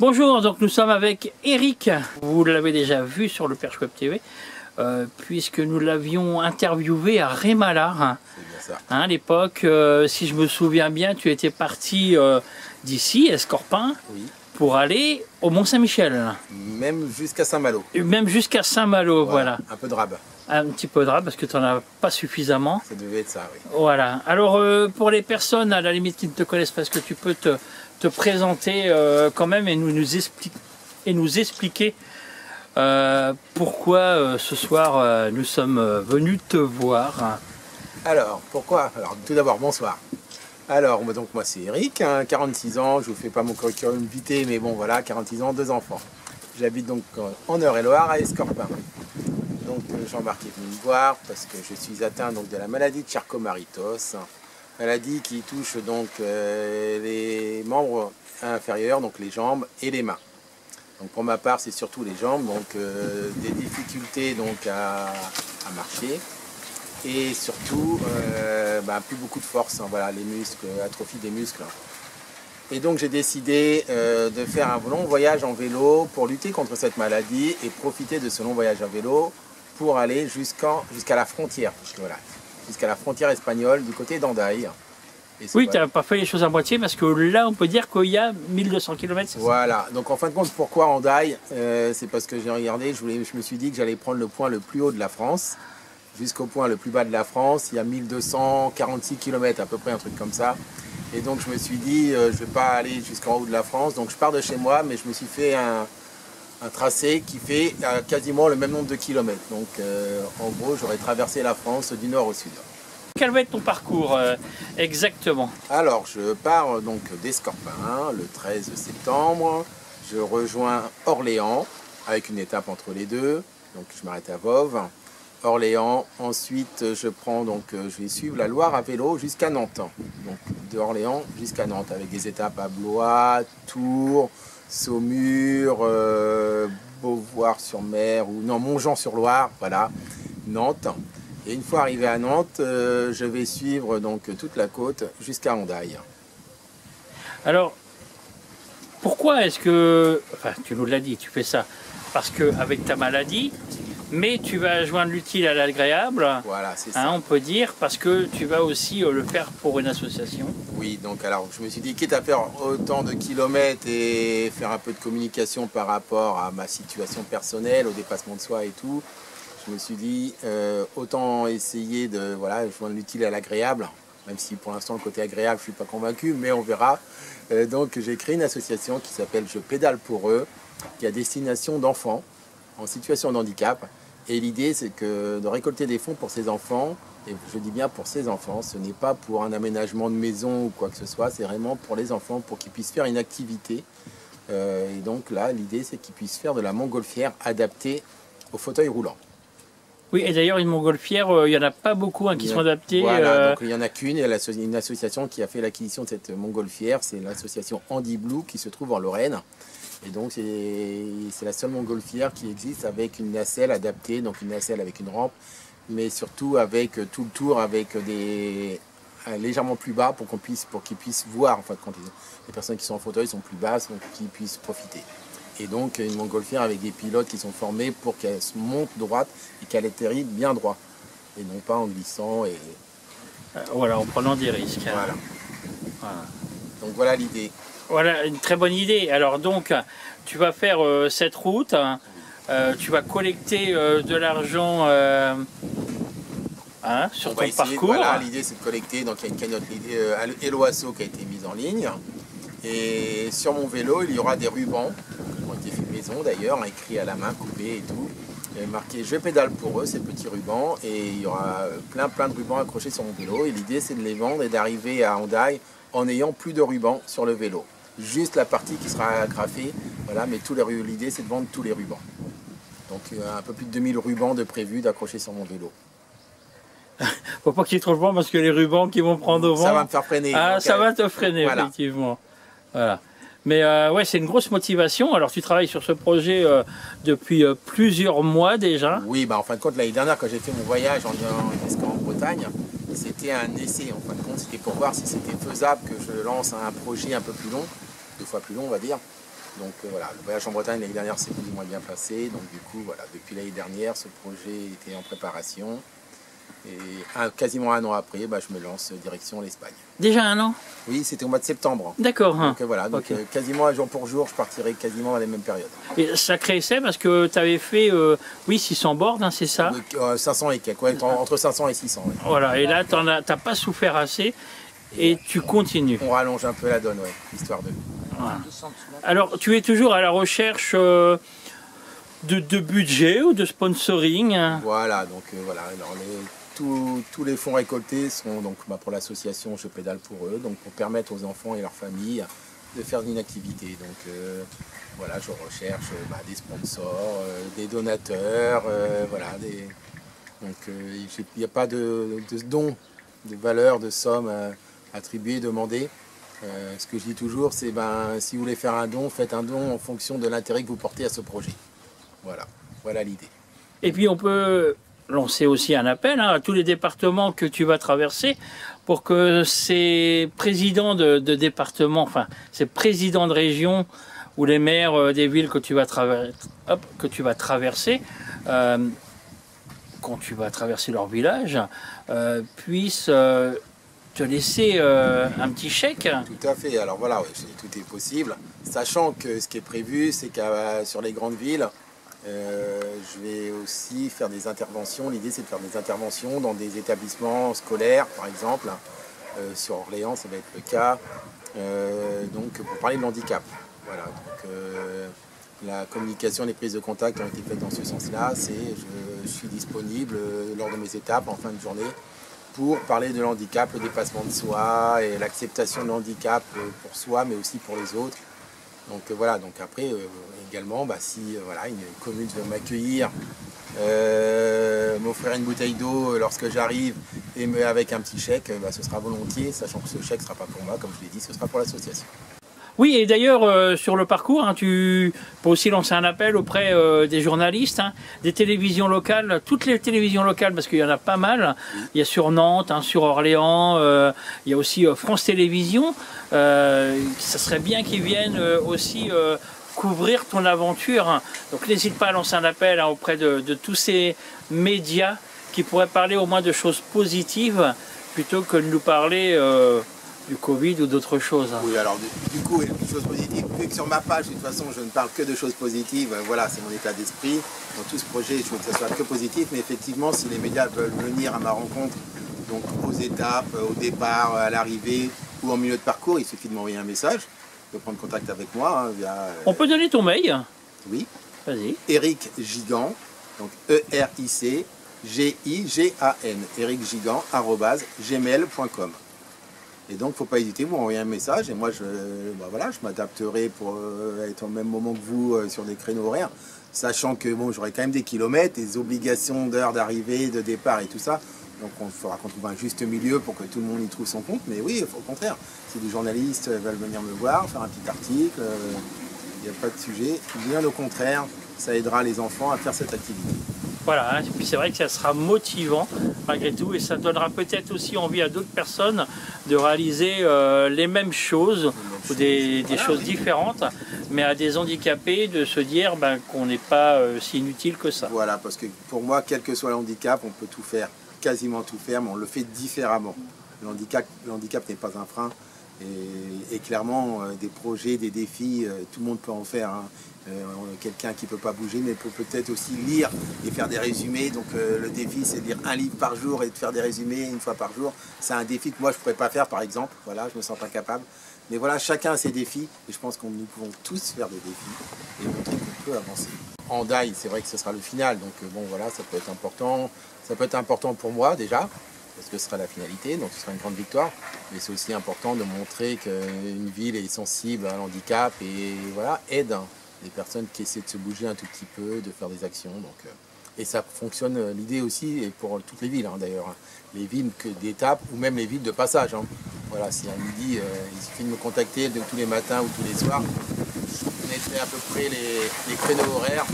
Bonjour, donc nous sommes avec Eric. Vous l'avez déjà vu sur le Perche Web TV, puisque nous l'avions interviewé à Rémalard. C'est bien ça. À l'époque, si je me souviens bien, tu étais parti d'ici, Escorpin, Oui. pour aller au Mont-Saint-Michel. Même jusqu'à Saint-Malo. Même jusqu'à Saint-Malo, voilà. Un peu de rab. Un petit peu de rab, parce que tu n'en as pas suffisamment. Ça devait être ça, oui. Voilà. Alors, pour les personnes, à la limite, qui ne te connaissent pas, est-ce que tu peux te présenter quand même et nous expliquer pourquoi ce soir nous sommes venus te voir. Alors, pourquoi? Alors, tout d'abord, bonsoir. Alors, donc moi c'est Eric, 46 ans, je vous fais pas mon curriculum vitae, mais bon voilà, 46 ans, 2 enfants. J'habite donc en Eure-et-Loire à Escorpin. Donc Jean-Marc est venu me voir parce que je suis atteint donc de la maladie de Charcot-Marie-Tooth, maladie qui touche donc les membres inférieurs, donc les jambes et les mains. Donc pour ma part c'est surtout les jambes, donc des difficultés donc à marcher. Et surtout, plus beaucoup de force, hein, voilà, les muscles, atrophie des muscles. Et donc j'ai décidé de faire un long voyage en vélo pour lutter contre cette maladie et profiter de ce long voyage en vélo pour aller jusqu'à la frontière, voilà, jusqu'à la frontière espagnole du côté d'Hendaye. Oui, tu n'as pas fait les choses à moitié parce que là on peut dire qu'il y a 1200 km. Voilà, donc en fin de compte, pourquoi Hendaye? C'est parce que j'ai regardé, je me suis dit que j'allais prendre le point le plus haut de la France. Jusqu'au point le plus bas de la France, il y a 1246 km à peu près, un truc comme ça. Et donc je me suis dit, je ne vais pas aller jusqu'en haut de la France, donc je pars de chez moi, mais je me suis fait un tracé qui fait quasiment le même nombre de kilomètres. Donc en gros, j'aurais traversé la France du nord au sud. Quel va être ton parcours exactement? Alors je pars donc d'Escorpin le 13 septembre, je rejoins Orléans avec une étape entre les deux, donc je m'arrête à Voves. Orléans, ensuite je vais suivre la Loire à vélo jusqu'à Nantes, donc de Orléans jusqu'à Nantes avec des étapes à Blois, Tours, Saumur, Beauvoir-sur-Mer ou non Montjean-sur-Loire, voilà, Nantes. Et une fois arrivé à Nantes, je vais suivre donc toute la côte jusqu'à Hendaye. Alors, pourquoi est-ce que, enfin tu nous l'as dit, tu fais ça parce qu'avec ta maladie, mais tu vas joindre l'utile à l'agréable, voilà, c'est ça. On peut dire, parce que tu vas aussi le faire pour une association. Oui, donc alors je me suis dit, quitte à faire autant de kilomètres et faire un peu de communication par rapport à ma situation personnelle, au dépassement de soi et tout, je me suis dit, autant essayer de joindre l'utile à l'agréable, même si pour l'instant le côté agréable je ne suis pas convaincu, mais on verra. Donc j'ai créé une association qui s'appelle Je pédale pour eux, qui est à destination d'enfants en situation de handicap. Et l'idée, c'est que de récolter des fonds pour ces enfants, et je dis bien pour ces enfants, ce n'est pas pour un aménagement de maison ou quoi que ce soit, c'est vraiment pour les enfants, pour qu'ils puissent faire une activité. Et donc là, l'idée, c'est qu'ils puissent faire de la montgolfière adaptée au fauteuil roulant. Oui, et d'ailleurs, une montgolfière, il n'y en a pas beaucoup qui sont adaptées. Voilà, donc il n'y en a qu'une, il y a une association qui a fait l'acquisition de cette montgolfière, c'est l'association Andy Blue qui se trouve en Lorraine. Et donc c'est la seule montgolfière qui existe avec une nacelle adaptée, donc une nacelle avec une rampe, mais surtout avec tout le tour avec des légèrement plus bas pour qu'ils puissent voir, en fait, quand les personnes qui sont en fauteuil sont plus basses, donc qu'ils puissent profiter. Et donc une montgolfière avec des pilotes qui sont formés pour qu'elle se monte droite et qu'elle atterrit bien droit, et non pas en glissant et voilà, en prenant des risques. Voilà. Donc voilà l'idée. Voilà, une très bonne idée. Alors donc, tu vas faire cette route, tu vas collecter de l'argent sur ton parcours. Voilà, l'idée c'est de collecter, donc il y a une cagnotte Hello Asso qui a été mise en ligne. Et sur mon vélo, il y aura des rubans, qui ont été faits maison d'ailleurs, écrits à la main, coupés et tout. Il y a marqué « Je pédale pour eux », ces petits rubans, et il y aura plein de rubans accrochés sur mon vélo. Et l'idée c'est de les vendre et d'arriver à Hendaye en n'ayant plus de rubans sur le vélo. Juste la partie qui sera agrafée, voilà, mais l'idée c'est de vendre tous les rubans. Donc un peu plus de 2000 rubans de prévus d'accrocher sur mon vélo. Faut pas qu'il y ait trop de vent parce que les rubans qui vont prendre au vent... Ça va me faire freiner. Ah, ça va te freiner, voilà. Effectivement. Voilà. Mais ouais, c'est une grosse motivation. Alors tu travailles sur ce projet depuis plusieurs mois déjà. Oui, en fin de compte, l'année dernière, quand j'ai fait mon voyage en Bretagne, c'était un essai. En fin de compte, c'était pour voir si c'était faisable que je lance un projet un peu plus long, 2 fois plus long, on va dire. Donc voilà, le voyage en Bretagne l'année dernière s'est plus ou moins bien passé. Donc du coup, voilà, depuis l'année dernière, ce projet était en préparation. Et quasiment un an après, bah, je me lance direction l'Espagne. Déjà un an? Oui, c'était au mois de septembre. D'accord. Donc voilà, donc, Okay. Quasiment jour pour jour, je partirai quasiment dans les mêmes périodes. Et sacré essai parce que tu avais fait, oui, 600 bords, hein, c'est ça? 500 et quelques, ouais, entre 500 et 600. Ouais. Voilà, et là, t'as pas souffert assez et tu continues. On rallonge un peu la donne, ouais, histoire de... Voilà. Alors, tu es toujours à la recherche de budget ou de sponsoring? Voilà, donc voilà. Alors, tous les fonds récoltés sont donc pour l'association Je pédale pour eux, donc pour permettre aux enfants et leurs familles de faire une activité. Donc voilà, je recherche des sponsors, des donateurs, voilà. Donc il n'y a pas de dons, de valeur, de somme attribuée, demandée. Ce que je dis toujours, c'est si vous voulez faire un don, faites un don en fonction de l'intérêt que vous portez à ce projet. Voilà, voilà l'idée. Et puis on peut lancer aussi un appel à tous les départements que tu vas traverser pour que ces présidents de départements, enfin ces présidents de région ou les maires des villes que tu vas, traverser, quand tu vas traverser leur village, puissent te laisser un petit chèque. Tout à fait, alors voilà, ouais, tout est possible, sachant que ce qui est prévu, c'est que sur les grandes villes, je vais aussi faire des interventions. L'idée, c'est de faire des interventions dans des établissements scolaires, par exemple. Sur Orléans, ça va être le cas. Donc, pour parler de handicap. Voilà. Donc, la communication, les prises de contact ont été faites dans ce sens-là. Je suis disponible lors de mes étapes en fin de journée pour parler de l'handicap, le dépassement de soi et l'acceptation de l'handicap pour soi, mais aussi pour les autres. Donc voilà, donc après également, si voilà, une commune veut m'accueillir, m'offrir une bouteille d'eau lorsque j'arrive et avec un petit chèque, ce sera volontiers, sachant que ce chèque ne sera pas pour moi, comme je l'ai dit, ce sera pour l'association. Oui, et d'ailleurs, sur le parcours, tu peux aussi lancer un appel auprès des journalistes, des télévisions locales, toutes les télévisions locales, parce qu'il y en a pas mal. Il y a sur Nantes, sur Orléans, il y a aussi France Télévisions. Ça serait bien qu'ils viennent aussi couvrir ton aventure. Donc n'hésite pas à lancer un appel auprès de tous ces médias qui pourraient parler au moins de choses positives, plutôt que de nous parler du Covid ou d'autres choses. Oui, alors du coup, il y a des choses positives. Vu que sur ma page, de toute façon, je ne parle que de choses positives, voilà, c'est mon état d'esprit. Dans tout ce projet, je veux que ça soit que positif, mais effectivement, si les médias veulent venir à ma rencontre, donc aux étapes, au départ, à l'arrivée ou en milieu de parcours, il suffit de m'envoyer un message, de prendre contact avec moi via... On peut donner ton mail? Oui. Vas-y. Eric Gigan, donc E-R-I-C G-I-G-A-N, ericgigan@gmail.com. Et donc, il ne faut pas hésiter, vous m'envoyez un message et moi, je m'adapterai pour être au même moment que vous sur des créneaux horaires, sachant que bon, j'aurai quand même des kilomètres, des obligations d'heures d'arrivée, de départ et tout ça. Donc, il faudra qu'on trouve un juste milieu pour que tout le monde y trouve son compte. Mais oui, au contraire, si des journalistes veulent venir me voir, faire un petit article, il n'y a pas de sujet. Bien au contraire, ça aidera les enfants à faire cette activité. Voilà, et puis c'est vrai que ça sera motivant malgré tout et ça donnera peut-être aussi envie à d'autres personnes de réaliser les mêmes choses ou des choses différentes, mais à des handicapés de se dire qu'on n'est pas si inutile que ça. Voilà, parce que pour moi, quel que soit le handicap, on peut tout faire, quasiment tout faire, mais on le fait différemment. Le handicap n'est pas un frein. Et clairement, des projets, des défis, tout le monde peut en faire. Quelqu'un qui ne peut pas bouger, mais peut peut-être aussi lire et faire des résumés. Donc le défi, c'est de lire un livre par jour et de faire des résumés une fois par jour. C'est un défi que moi, je ne pourrais pas faire, par exemple. Voilà, je me sens pas capable. Mais voilà, chacun a ses défis. Et je pense que nous pouvons tous faire des défis et montrer qu'on peut avancer. En DAI, c'est vrai que ce sera le final. Donc bon, voilà, ça peut être important. Ça peut être important pour moi, déjà, parce que ce sera la finalité, donc ce sera une grande victoire. Mais c'est aussi important de montrer qu'une ville est sensible à l'handicap et voilà, aide les personnes qui essaient de se bouger un tout petit peu, de faire des actions. Donc, et ça fonctionne, l'idée aussi, et pour toutes les villes d'ailleurs. Les villes d'étape ou même les villes de passage. Voilà, si à midi, il suffit de me contacter tous les matins ou tous les soirs, je connaîtrai à peu près les créneaux horaires.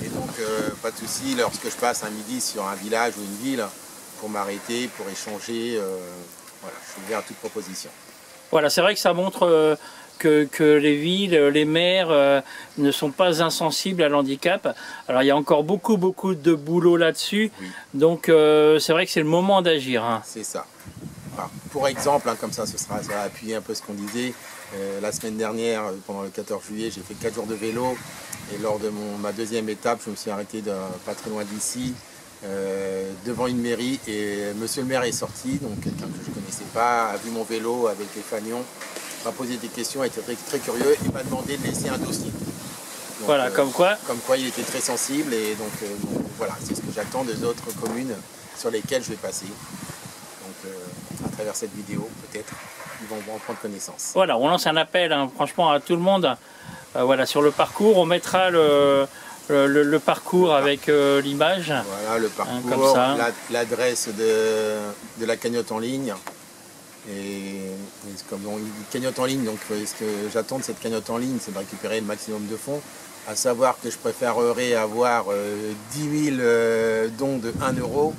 Et donc, pas de souci, lorsque je passe un midi sur un village ou une ville, pour m'arrêter, pour échanger, voilà, je suis ouvert à toute proposition. Voilà, c'est vrai que ça montre que les villes, les maires ne sont pas insensibles à l'handicap. Alors il y a encore beaucoup de boulot là-dessus, Oui. donc c'est vrai que c'est le moment d'agir. Hein. C'est ça. Alors, pour exemple, hein, comme ça va appuyer un peu ce qu'on disait. La semaine dernière, pendant le 14 juillet, j'ai fait 4 jours de vélo. Et lors de ma deuxième étape, je me suis arrêté pas très loin d'ici, devant une mairie. Et monsieur le maire est sorti, donc quelqu'un que je ne connaissais pas, a vu mon vélo avec les fanions, m'a posé des questions, a été très curieux et m'a demandé de laisser un dossier. Donc, Voilà, comme quoi. Comme quoi il était très sensible. Et donc voilà, c'est ce que j'attends des autres communes sur lesquelles je vais passer. Donc à travers cette vidéo, peut-être, ils vont en prendre connaissance. Voilà, on lance un appel hein, franchement à tout le monde. Voilà, sur le parcours, on mettra le parcours avec l'image. Voilà le parcours, hein, comme ça. L'adresse de la cagnotte en ligne. Et comme on dit cagnotte en ligne, donc ce que j'attends de cette cagnotte en ligne, c'est de récupérer le maximum de fonds. À savoir que je préférerais avoir 10 000 dons de 1 euro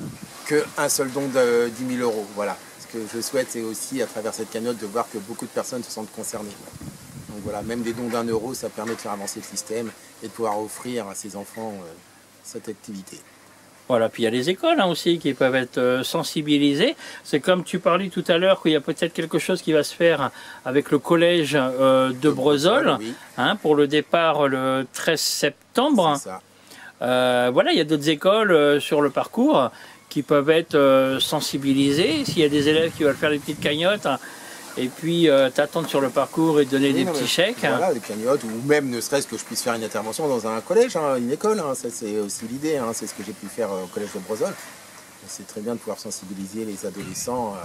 qu'un seul don de 10 000 euros. Voilà. Ce que je souhaite, c'est aussi à travers cette cagnotte de voir que beaucoup de personnes se sentent concernées. Donc voilà, même des dons d'1 euro, ça permet de faire avancer le système et de pouvoir offrir à ces enfants cette activité. Voilà, puis il y a les écoles hein, aussi qui peuvent être sensibilisées. C'est comme tu parlais tout à l'heure qu'il y a peut-être quelque chose qui va se faire avec le collège de Breuzol, oui. hein, pour le départ le 13 septembre. C'est ça. Voilà, il y a d'autres écoles sur le parcours qui peuvent être sensibilisées. S'il y a des élèves qui veulent faire des petites cagnottes, et puis t'attendre sur le parcours et donner des petits chèques. Voilà, des cagnottes, ou même ne serait-ce que je puisse faire une intervention dans un collège, hein, une école. Hein, ça c'est aussi l'idée, hein, c'est ce que j'ai pu faire au collège de Breuzol. C'est très bien de pouvoir sensibiliser les adolescents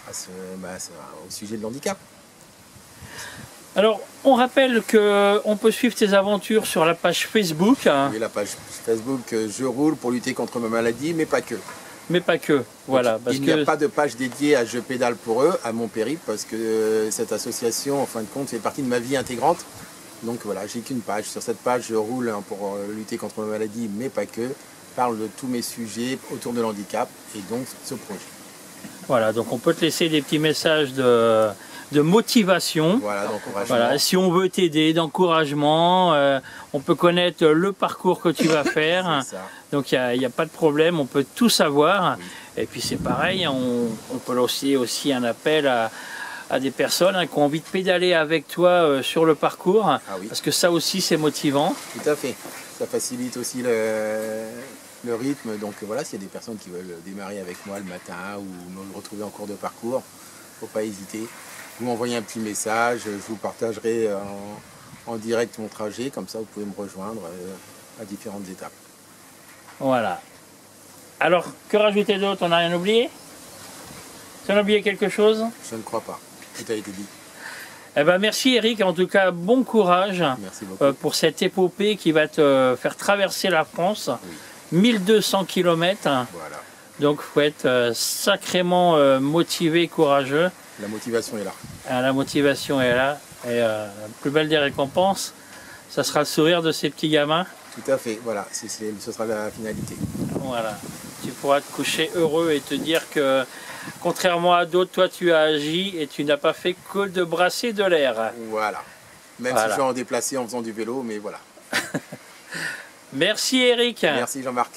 au sujet de l'handicap. Alors, on rappelle qu'on peut suivre tes aventures sur la page Facebook. Oui, la page Facebook Je roule pour lutter contre ma maladie, mais pas que. Mais pas que, voilà. Donc, il n'y a pas de page dédiée à Je pédale pour eux, à mon périple, parce que cette association, en fin de compte, fait partie de ma vie intégrante. Donc voilà, j'ai qu'une page. Sur cette page, je roule hein, pour lutter contre ma maladie, mais pas que. Parle de tous mes sujets autour de l'handicap et donc ce projet. Voilà, donc on peut te laisser des petits messages de motivation. Voilà, d'encouragement. Voilà, si on veut t'aider, d'encouragement, on peut connaître le parcours que tu vas faire. C'est ça. Donc il n'y a pas de problème, on peut tout savoir. Oui. Et puis c'est pareil, on peut lancer aussi un appel à des personnes hein, qui ont envie de pédaler avec toi sur le parcours. Ah oui. Parce que ça aussi c'est motivant. Tout à fait. Ça facilite aussi le rythme. Donc voilà, s'il y a des personnes qui veulent démarrer avec moi le matin ou me retrouver en cours de parcours, il ne faut pas hésiter. Vous m'envoyez un petit message, je vous partagerai en direct mon trajet, comme ça vous pouvez me rejoindre à différentes étapes. Voilà. Alors, que rajouter d'autre? On n'a rien oublié? Tu en as oublié quelque chose? Je ne crois pas. Tout a été dit. Eh ben, merci Eric, en tout cas bon courage Merci beaucoup. pour cette épopée qui va te faire traverser la France. Oui. 1200 km. Voilà. Donc il faut être sacrément motivé, courageux. La motivation est là. La motivation est là. Et la plus belle des récompenses, ça sera le sourire de ces petits gamins. Tout à fait, voilà, ce sera la finalité. Voilà. Tu pourras te coucher heureux et te dire que, contrairement à d'autres, toi tu as agi et tu n'as pas fait que de brasser de l'air. Voilà. Même si je suis en déplacé en faisant du vélo, mais voilà. Merci Eric. Merci Jean-Marc.